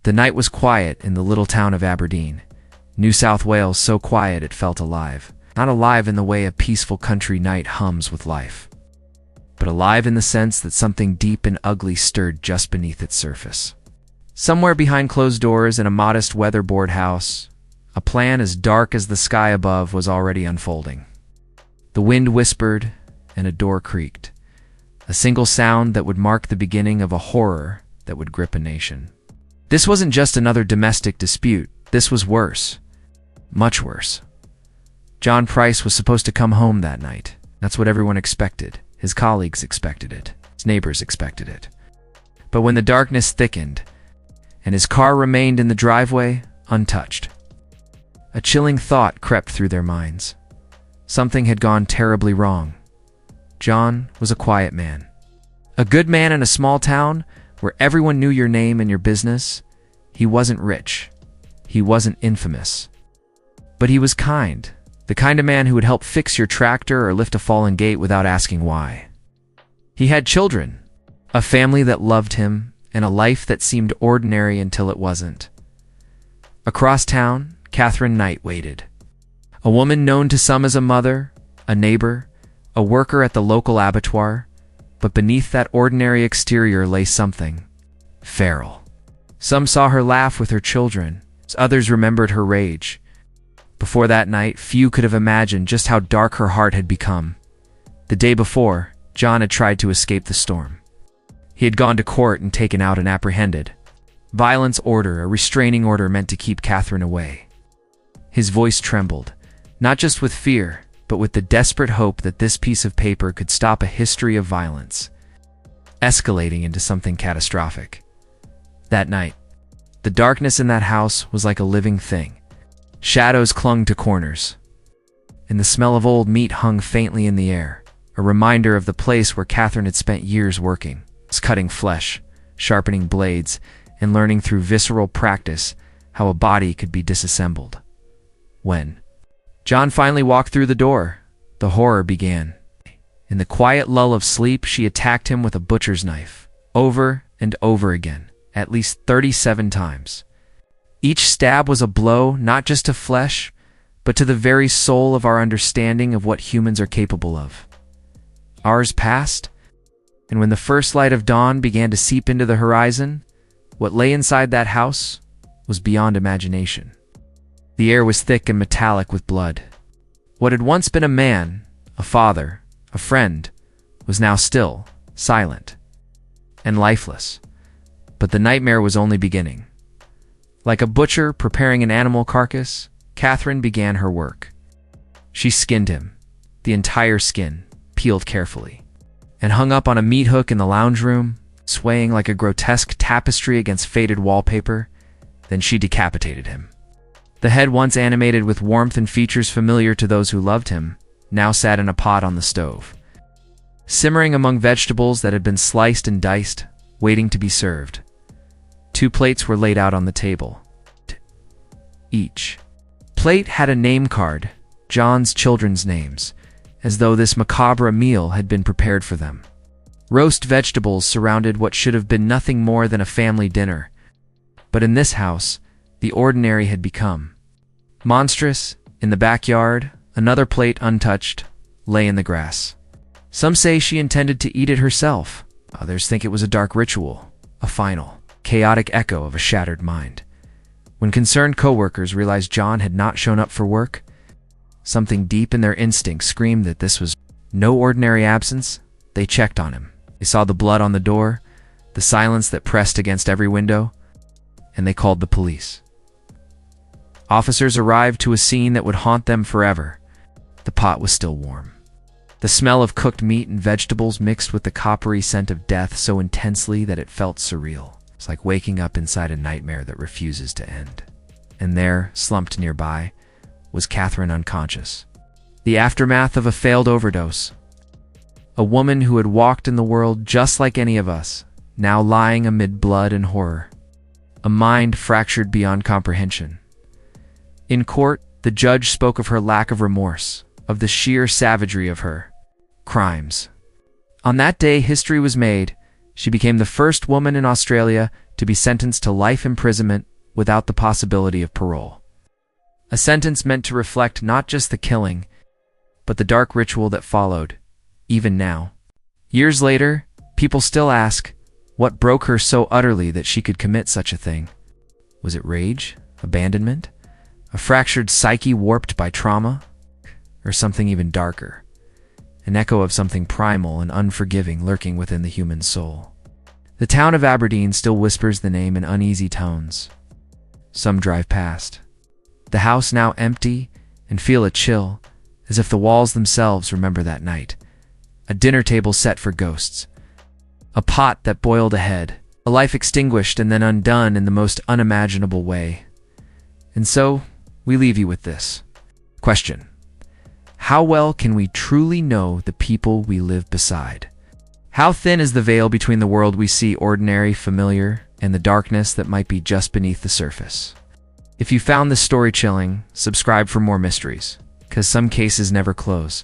The night was quiet in the little town of Aberdeen, New South Wales, so quiet it felt alive. Not alive in the way a peaceful country night hums with life, but alive in the sense that something deep and ugly stirred just beneath its surface. Somewhere behind closed doors in a modest weatherboard house, a plan as dark as the sky above was already unfolding. The wind whispered and a door creaked, a single sound that would mark the beginning of a horror that would grip a nation. This wasn't just another domestic dispute. This was worse. Much worse. John Price was supposed to come home that night. That's what everyone expected. His colleagues expected it. His neighbors expected it. But when the darkness thickened, and his car remained in the driveway, untouched, a chilling thought crept through their minds. Something had gone terribly wrong. John was a quiet man. A good man in a small town where everyone knew your name and your business. He wasn't rich. He wasn't infamous. But he was kind. The kind of man who would help fix your tractor or lift a fallen gate without asking why. He had children, a family that loved him, and a life that seemed ordinary until it wasn't. Across town, Katherine Knight waited. A woman known to some as a mother, a neighbor, a worker at the local abattoir, but beneath that ordinary exterior lay something feral. Some saw her laugh with her children, others remembered her rage. Before that night, few could have imagined just how dark her heart had become. The day before, John had tried to escape the storm. He had gone to court and taken out an apprehended violence order, a restraining order meant to keep Katherine away. His voice trembled, not just with fear, but with the desperate hope that this piece of paper could stop a history of violence, escalating into something catastrophic. That night, the darkness in that house was like a living thing. Shadows clung to corners, and the smell of old meat hung faintly in the air, a reminder of the place where Katherine had spent years working, cutting flesh, sharpening blades, and learning through visceral practice how a body could be disassembled. When John finally walked through the door, the horror began. In the quiet lull of sleep, she attacked him with a butcher's knife, over and over again, at least 37 times. Each stab was a blow, not just to flesh, but to the very soul of our understanding of what humans are capable of. Hours passed, and when the first light of dawn began to seep into the horizon, what lay inside that house was beyond imagination. The air was thick and metallic with blood. What had once been a man, a father, a friend, was now still, silent, and lifeless. But the nightmare was only beginning. Like a butcher preparing an animal carcass, Katherine began her work. She skinned him, the entire skin, peeled carefully, and hung up on a meat hook in the lounge room, swaying like a grotesque tapestry against faded wallpaper. Then she decapitated him. The head, once animated with warmth and features familiar to those who loved him, now sat in a pot on the stove, simmering among vegetables that had been sliced and diced, waiting to be served. 2 plates were laid out on the table. Each plate had a name card, John's children's names, as though this macabre meal had been prepared for them. Roast vegetables surrounded what should have been nothing more than a family dinner. But in this house, the ordinary had become monstrous. In the backyard, another plate, untouched, lay in the grass. Some say she intended to eat it herself. Others think it was a dark ritual, a final, chaotic echo of a shattered mind. When concerned coworkers realized John had not shown up for work, something deep in their instinct screamed that this was no ordinary absence. They checked on him. They saw the blood on the door, the silence that pressed against every window, and they called the police. Officers arrived to a scene that would haunt them forever. The pot was still warm. The smell of cooked meat and vegetables mixed with the coppery scent of death so intensely that it felt surreal. It's like waking up inside a nightmare that refuses to end. And there, slumped nearby, was Katherine, unconscious. The aftermath of a failed overdose. A woman who had walked in the world just like any of us, now lying amid blood and horror. A mind fractured beyond comprehension. In court, the judge spoke of her lack of remorse, of the sheer savagery of her crimes. On that day, history was made, She became the first woman in Australia to be sentenced to life imprisonment without the possibility of parole. A sentence meant to reflect not just the killing, but the dark ritual that followed, even now. Years later, people still ask, what broke her so utterly that she could commit such a thing? Was it rage? Abandonment? A fractured psyche warped by trauma? Or something even darker? An echo of something primal and unforgiving lurking within the human soul. The town of Aberdeen still whispers the name in uneasy tones. Some drive past, the house now empty, and feel a chill, as if the walls themselves remember that night. A dinner table set for ghosts. A pot that boiled ahead. A life extinguished and then undone in the most unimaginable way. And so, we leave you with this question. How well can we truly know the people we live beside? How thin is the veil between the world we see ordinary, familiar, and the darkness that might be just beneath the surface? If you found this story chilling, subscribe for more mysteries, because some cases never close.